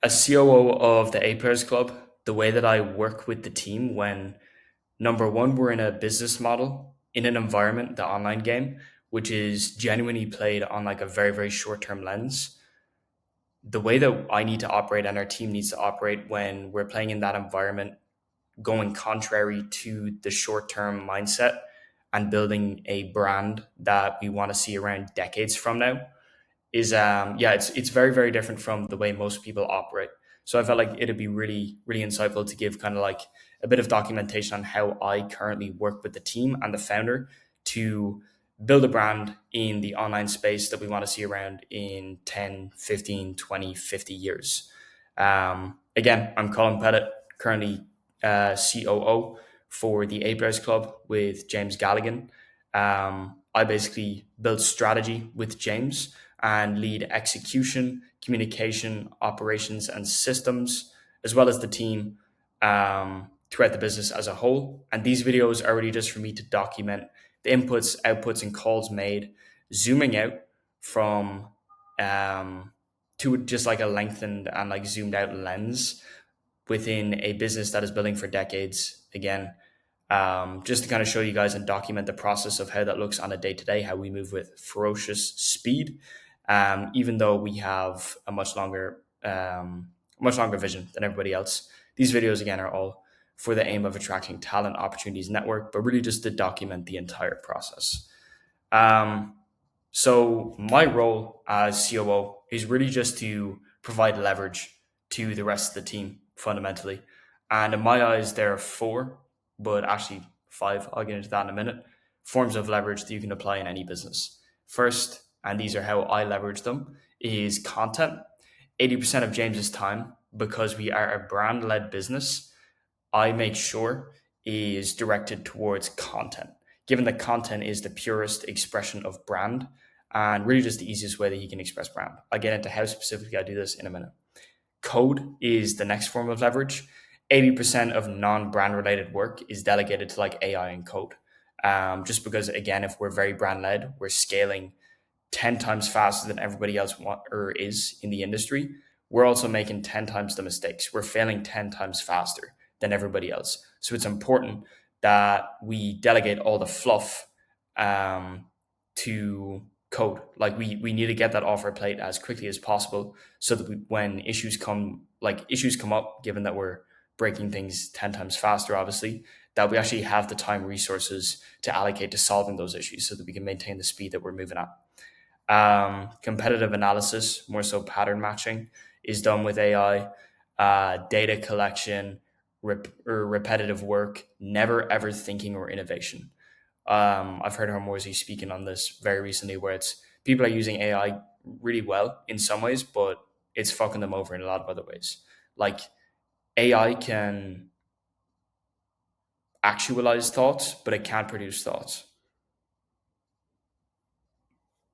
As COO of the A Players Club, the way that I work with the team when number one, we're in a business model in an environment, the online game, which is genuinely played on like a very, very short term lens. The way that I need to operate and our team needs to operate when we're playing in that environment, going contrary to the short term mindset and building a brand that we want to see around decades from now is yeah, it's very very different from the way most people operate. So I felt like it'd be really really insightful to give kind of like a bit of documentation on how I currently work with the team and the founder to build a brand in the online space that we want to see around in 10, 15, 20, 50 years. Again, I'm Colin Pettit, currently COO for the A Players Club with James Galligan. I basically build strategy with James and lead execution, communication, operations, and systems, as well as the team throughout the business as a whole. And these videos are really just for me to document the inputs, outputs, and calls made, zooming out from to just like a lengthened and like zoomed out lens within a business that is building for decades. Again, just to kind of show you guys and document the process of how that looks on a day to day, how we move with ferocious speed, even though we have a much longer vision than everybody else. These videos again are all for the aim of attracting talent opportunities network, but really just to document the entire process. Um, so my role as COO is really just to provide leverage to the rest of the team fundamentally. And in my eyes, there are four, but actually five, I'll get into that in a minute, forms of leverage that you can apply in any business. First, and these are how I leverage them, is content. 80% of James's time, because we are a brand led business, I make sure is directed towards content, given that content is the purest expression of brand and really just the easiest way that you can express brand. I'll get into how specifically I do this in a minute. Code is the next form of leverage. 80% of non-brand related work is delegated to like AI and code. Just because, again, if we're very brand led, we're scaling 10 times faster than everybody else or is in the industry. We're also making 10 times the mistakes. We're failing 10 times faster than everybody else. So it's important that we delegate all the fluff to code. Like we need to get that off our plate as quickly as possible so that when issues come up, given that we're breaking things 10 times faster, obviously, that we actually have the time resources to allocate to solving those issues so that we can maintain the speed that we're moving at. Competitive analysis, more so pattern matching, is done with AI. Data collection, or repetitive work, never ever thinking or innovation. I've heard Hormozy speaking on this very recently, where it's people are using AI really well in some ways, but it's fucking them over in a lot of other ways. Like AI can actualize thoughts, but it can't produce thoughts.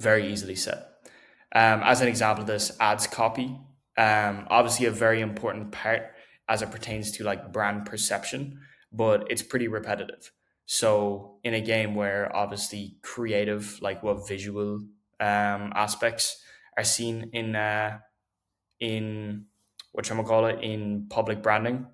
Very easily said. As an example of this, ads copy, obviously a very important part as it pertains to like brand perception, but it's pretty repetitive. So in a game where obviously creative, like what visual aspects are seen in what you call it in public branding,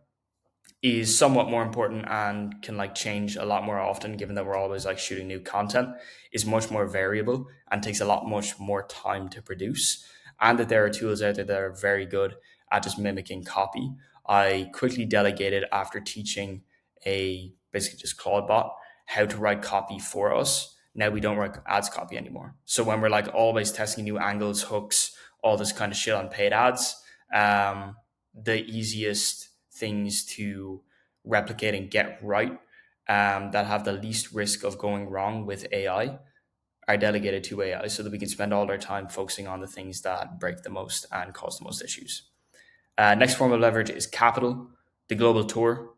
is somewhat more important and can like change a lot more often, given that we're always like shooting new content, is much more variable and takes a lot much more time to produce, and that there are tools out there that are very good at just mimicking copy. I quickly delegated after teaching a basically just Claude bot how to write copy for us. Now we don't write ads copy anymore. So when we're like always testing new angles, hooks, all this kind of shit on paid ads, the easiest things to replicate and get right, that have the least risk of going wrong with AI, are delegated to AI so that we can spend all our time focusing on the things that break the most and cause the most issues. Next form of leverage is capital, the global tour.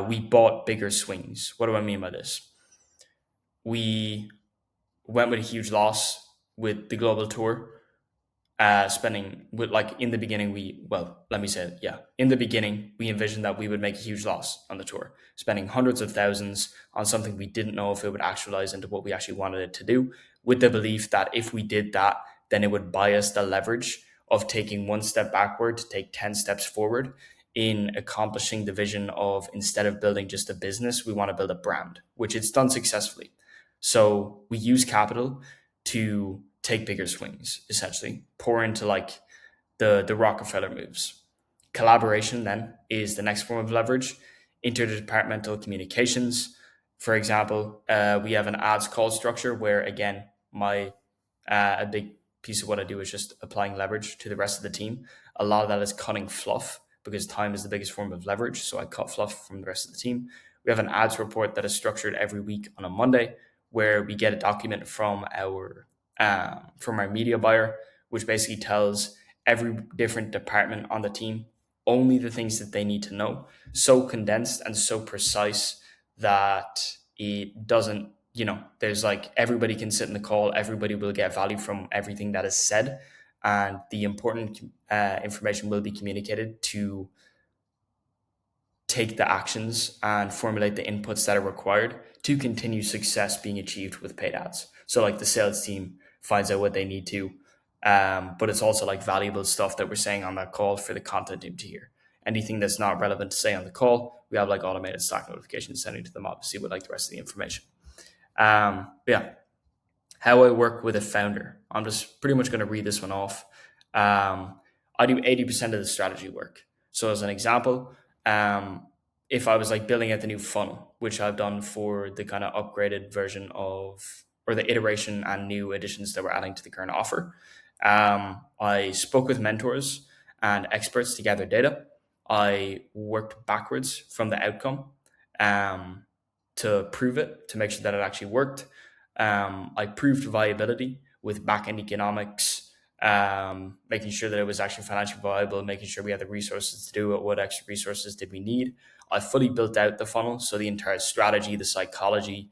We bought bigger swings. What do I mean by this? We went with a huge loss with the global tour, spending with like in the beginning let me say it, yeah, in the beginning we envisioned that we would make a huge loss on the tour, spending hundreds of thousands on something we didn't know if it would actualize into what we actually wanted it to do, with the belief that if we did that, then it would buy us the leverage of taking one step backward to take 10 steps forward in accomplishing the vision of, instead of building just a business, we want to build a brand, which it's done successfully. So we use capital to take bigger swings, essentially, pour into like the Rockefeller moves. Collaboration then is the next form of leverage. Interdepartmental communications. For example, we have an ads call structure where, again, my a big piece of what I do is just applying leverage to the rest of the team. A lot of that is cutting fluff because time is the biggest form of leverage. So I cut fluff from the rest of the team. We have an ads report that is structured every week on a Monday, where we get a document from our media buyer, which basically tells every different department on the team only the things that they need to know, so condensed and so precise that it doesn't, there's like everybody can sit in the call, everybody will get value from everything that is said, and the important information will be communicated to take the actions and formulate the inputs that are required to continue success being achieved with paid ads. So like the sales team finds out what they need to, but it's also like valuable stuff that we're saying on that call for the content team to hear. Anything that's not relevant to say on the call, we have like automated Slack notifications sending to them, obviously, with like the rest of the information. Yeah, how I work with a founder. I'm just pretty much going to read this one off. I do 80% of the strategy work. So as an example, if I was like building out the new funnel, which I've done for the kind of upgraded version of, or the iteration and new additions that we're adding to the current offer, I spoke with mentors and experts to gather data. I worked backwards from the outcome to prove it, to make sure that it actually worked. I proved viability with back-end economics, making sure that it was actually financially viable, making sure we had the resources to do it. What extra resources did we need? I fully built out the funnel, so the entire strategy, the psychology,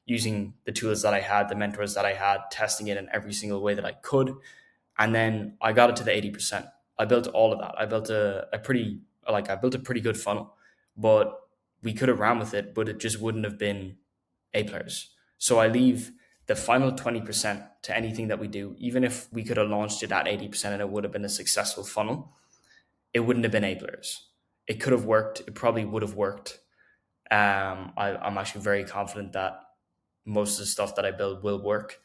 using the tools that I had, the mentors that I had, testing it in every single way that I could. And then I got it to the 80%. I built all of that. I built a pretty good funnel, but we could have ran with it, but it just wouldn't have been A players. So I leave the final 20% to anything that we do. Even if we could have launched it at 80% and it would have been a successful funnel, it wouldn't have been A players. It could have worked. It probably would have worked. I'm actually very confident that most of the stuff that I build will work,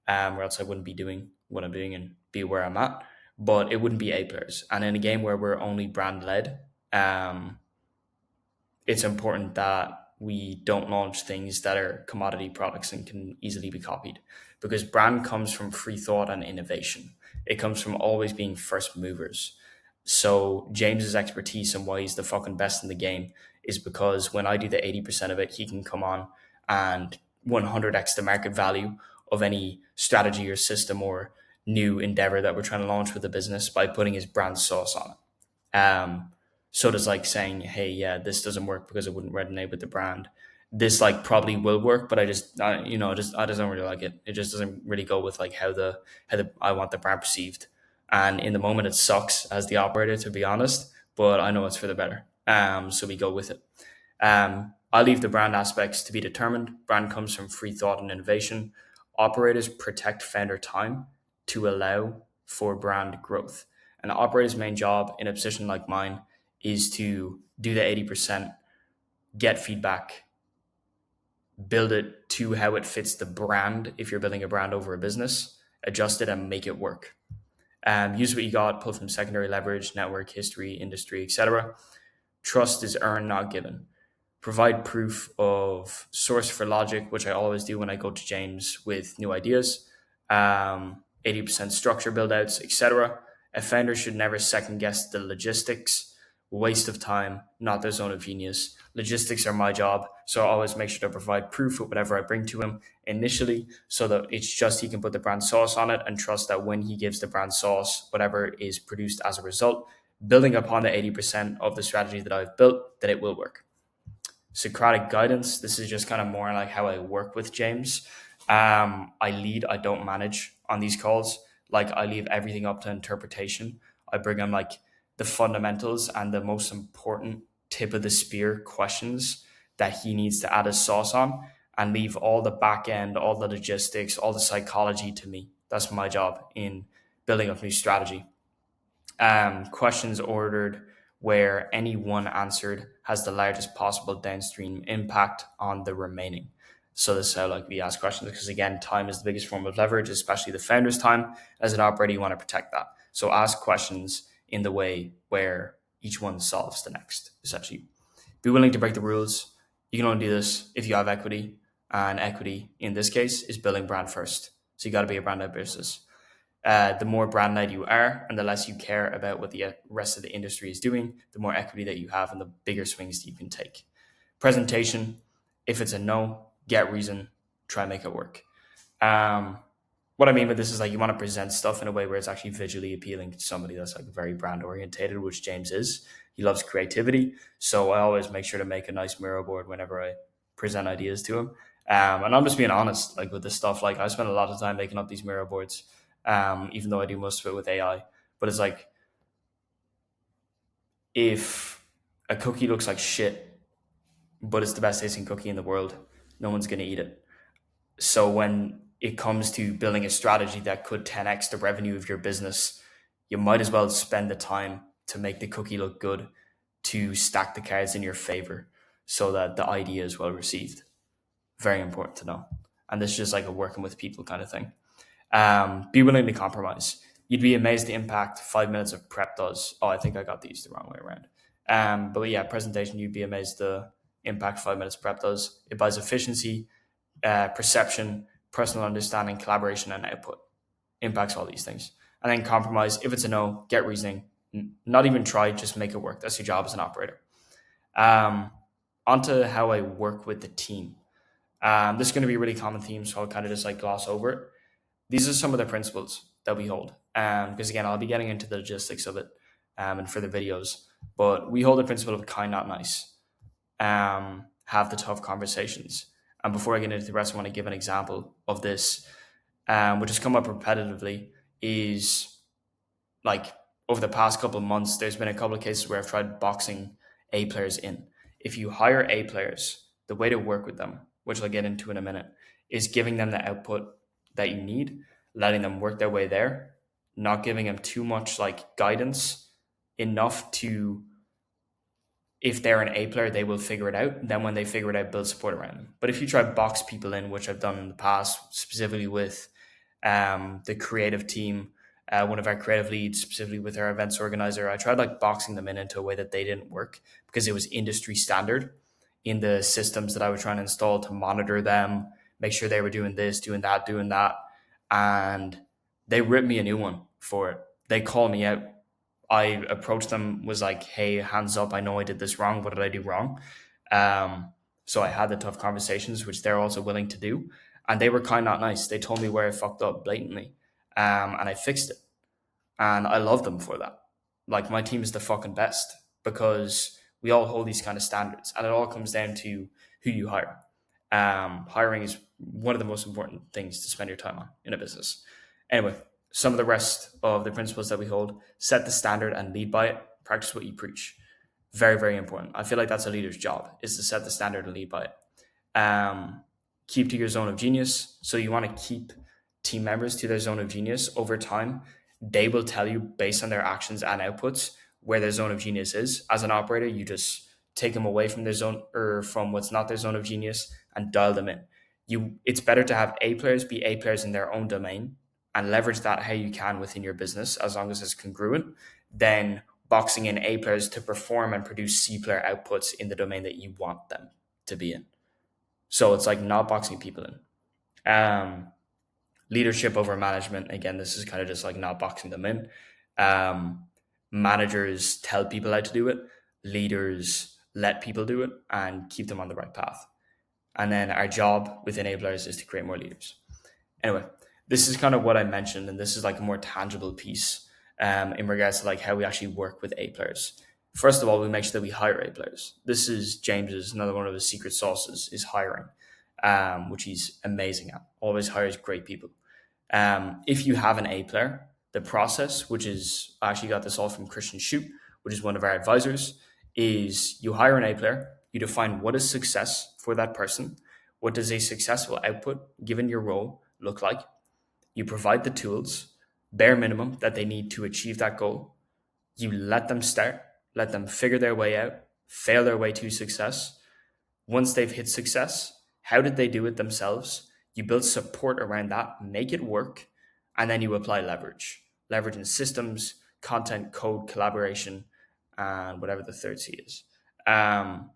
or else I wouldn't be doing what I'm doing and be where I'm at. But it wouldn't be A players. And in a game where we're only brand led, it's important that we don't launch things that are commodity products and can easily be copied, because brand comes from free thought and innovation. It comes from always being first movers. So James's expertise and why he's the fucking best in the game is because when I do the 80% of it, he can come on and 100x the market value of any strategy or system or new endeavor that we're trying to launch with the business by putting his brand sauce on it. So does like saying, hey, yeah, this doesn't work because it wouldn't resonate with the brand. This like probably will work, but I just don't really like it. It just doesn't really go with like how I want the brand perceived. And in the moment, it sucks as the operator, to be honest, but I know it's for the better. So we go with it. I leave the brand aspects to be determined. Brand comes from free thought and innovation. Operators protect founder time to allow for brand growth. An operator's main job in a position like mine is to do the 80%, get feedback, build it to how it fits the brand. If you're building a brand over a business, adjust it and make it work. Use what you got, pull from secondary leverage, network, history, industry, etc. Trust is earned, not given. Provide proof of source for logic, which I always do when I go to James with new ideas. 80% structure build outs, etc. A founder should never second guess the logistics. Waste of time, not their zone of genius. Logistics are my job, so I always make sure to provide proof of whatever I bring to him initially, so that it's just he can put the brand sauce on it and trust that when he gives the brand sauce, whatever is produced as a result, building upon the 80% of the strategy that I've built, that it will work. Socratic guidance. This is just kind of more like how I work with James. I lead, I don't manage on these calls. Like I leave everything up to interpretation. I bring him like the fundamentals and the most important tip of the spear questions that he needs to add his sauce on, and leave all the back end, all the logistics, all the psychology to me. That's my job in building up new strategy. Questions ordered where any one answered has the largest possible downstream impact on the remaining. So this is how like we ask questions, because again, time is the biggest form of leverage, especially the founder's time. As an operator, you want to protect that. So ask questions in the way where each one solves the next, essentially. Be willing to break the rules. You can only do this if you have equity. And equity in this case is building brand first. So you got to be a brand led business. The more brand led you are and the less you care about what the rest of the industry is doing, the more equity that you have and the bigger swings that you can take. Presentation, if it's a no, get reason, try and make it work. What I mean by this is like you want to present stuff in a way where it's actually visually appealing to somebody that's like very brand orientated, which James is. He loves creativity. So I always make sure to make a nice mirror board whenever I present ideas to him. And I'm just being honest, like with this stuff, like I spend a lot of time making up these mirror boards, even though I do most of it with AI. But it's like, if a cookie looks like shit, but it's the best tasting cookie in the world, no one's going to eat it. So when it comes to building a strategy that could 10x the revenue of your business, you might as well spend the time to make the cookie look good, to stack the cards in your favor so that the idea is well received. Very important to know. And this is just like a working with people kind of thing. Be willing to compromise. You'd be amazed the impact 5 minutes of prep does. Oh, I think I got these the wrong way around. But yeah, presentation, you'd be amazed the impact 5 minutes prep does. It buys efficiency, perception, personal understanding, collaboration, and output. Impacts all these things. And then compromise. If it's a no, get reasoning. Not even try, just make it work. That's your job as an operator. Onto how I work with the team. This is going to be a really common theme, so I'll kind of just like gloss over it. These are some of the principles that we hold. Because again, I'll be getting into the logistics of it and for the videos. But we hold the principle of kind, not nice. Have the tough conversations. And before I get into the rest, I want to give an example of this, which has come up repetitively, is like over the past couple of months, there's been a couple of cases where I've tried boxing A players in. If you hire A players, the way to work with them, which I'll get into in a minute, is giving them the output that you need, letting them work their way there, not giving them too much like guidance, enough to, if they're an A player, they will figure it out. Then when they figure it out, build support around them. But if you try to box people in, which I've done in the past, specifically with the creative team, one of our creative leads, specifically with our events organizer, I tried like boxing them in into a way that they didn't work because it was industry standard in the systems that I was trying to install to monitor them, make sure they were doing this, doing that, doing that. And they ripped me a new one for it. They called me out. I approached them, was like, hey, hands up. I know I did this wrong. What did I do wrong? So I had the tough conversations, which they're also willing to do. And they were kind, not nice. They told me where I fucked up blatantly. And I fixed it. And I love them for that. Like, my team is the fucking best because we all hold these kind of standards. And it all comes down to who you hire. Hiring is one of the most important things to spend your time on in a business. Anyway, some of the rest of the principles that we hold: set the standard and lead by it. Practice what you preach. Very, very important. I feel like that's a leader's job, is to set the standard and lead by it. Keep to your zone of genius. So you want to keep team members to their zone of genius. Over time, they will tell you based on their actions and outputs where their zone of genius is. As an operator, you just take them away from their zone, or from what's not their zone of genius, and dial them in. It's better to have A players be A players in their own domain and leverage that how you can within your business, as long as it's congruent, than boxing in A players to perform and produce C player outputs in the domain that you want them to be in. So it's like not boxing people in. Leadership over management. Again, this is kind of just like not boxing them in. Managers tell people how to do it. Leaders let people do it and keep them on the right path. And then our job with enablers is to create more leaders. Anyway, this is kind of what I mentioned, and this is like a more tangible piece in regards to like how we actually work with A players. First of all, we make sure that we hire A players. This is James's, another one of his secret sauces is hiring, which he's amazing at. Always hires great people. If you have an A player, the process, which is, I actually got this all from Christian Shute, which is one of our advisors, is you hire an A player, you define what is success for that person. What does a successful output, given your role, look like? You provide the tools, bare minimum that they need to achieve that goal. You let them start, let them figure their way out, fail their way to success. Once they've hit success, how did they do it themselves? You build support around that, make it work, and then you apply leverage. Leverage in systems, content, code, collaboration, and whatever the third C is. Um,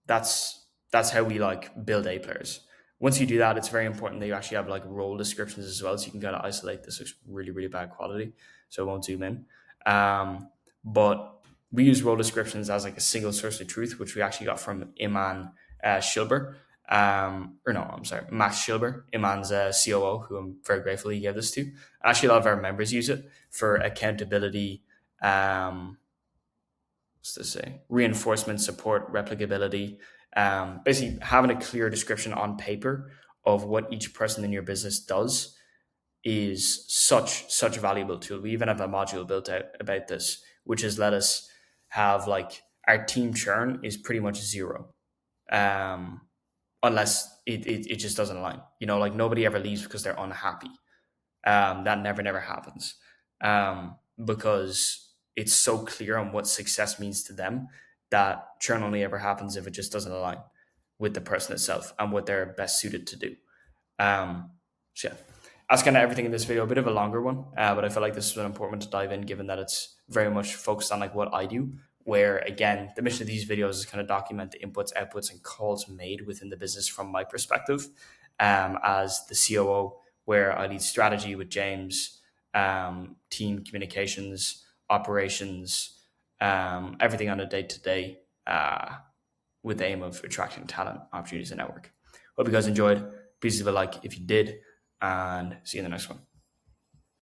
that's how we like build A players. Once you do that, it's very important that you actually have like role descriptions as well, so you can kind of isolate this. Looks really really bad quality, so I won't zoom in. But we use role descriptions as like a single source of truth, which we actually got from Iman Shilber. Or no, I'm sorry, Max Shilber, Iman's COO, who I'm very grateful he gave this to. Actually, a lot of our members use it for accountability. What's to say? Reinforcement, support, replicability. Basically, having a clear description on paper of what each person in your business does is such a valuable tool. We even have a module built out about this, which has let us have like our team churn is pretty much zero, um, unless it just doesn't align. Like nobody ever leaves because they're unhappy. That never happens, because it's so clear on what success means to them that churn only ever happens if it just doesn't align with the person itself and what they're best suited to do. So yeah, that's kind of everything in this video. A bit of a longer one, but I feel like this is an important one to dive in, given that it's very much focused on like what I do. Where again, the mission of these videos is kind of document the inputs, outputs, and calls made within the business from my perspective, as the COO, where I lead strategy with James, team communications, operations, everything on a day to day, with the aim of attracting talent, opportunities, and network. Hope you guys enjoyed. Please leave a like if you did, and see you in the next one.